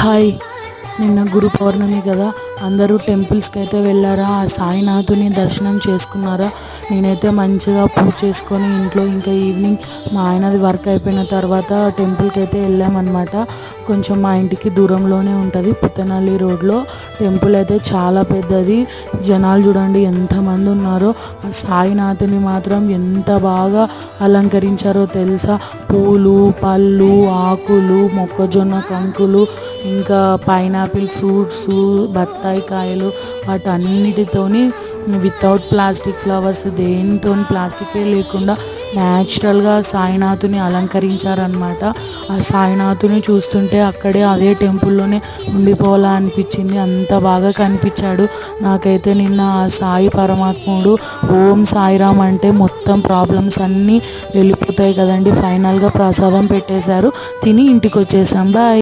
Hi, నిన్న గురు పౌర్ణమి కదా. అందరూ టెంపుల్స్కి అయితే వెళ్ళారా? ఆ సాయినాథుని దర్శనం చేసుకున్నారా? నేనైతే మంచిగా పూజ చేసుకొని ఇంట్లో ఇంకా ఈవినింగ్ మా ఆయనది వర్క్ అయిపోయిన తర్వాత టెంపుల్కి అయితే వెళ్ళామన్నమాట. కొంచెం మా ఇంటికి దూరంలోనే ఉంటుంది, పుత్తనల్లి రోడ్లో. టెంపుల్ అయితే చాలా పెద్దది. జనాలు చూడండి ఎంతమంది ఉన్నారో. ఆ సాయినాథుని మాత్రం ఎంత బాగా అలంకరించారో తెలుసా. పూలు, పళ్ళు, ఆకులు, మొక్కజొన్న కంకులు, ఇంకా పైనాపిల్ ఫ్రూట్స్, బత్తాయి కాయలు, వాటన్నిటితోని వితౌట్ ప్లాస్టిక్ ఫ్లవర్స్, దేనితో ప్లాస్టికే లేకుండా న్యాచురల్గా సాయినాథుని అలంకరించారనమాట. ఆ సాయినాథుని చూస్తుంటే అక్కడే అదే టెంపుల్లోనే ఉండిపోవాలా అనిపించింది. అంత బాగా కనిపించాడు నాకైతే నిన్న ఆ సాయి పరమాత్ముడు. ఓం సాయిరామ్ అంటే మొత్తం ప్రాబ్లమ్స్ అన్నీ వెళ్ళిపోతాయి కదండి. ఫైనల్గా ప్రసాదం పెట్టేశారు, తిని ఇంటికి వచ్చేసాం. బాయ్.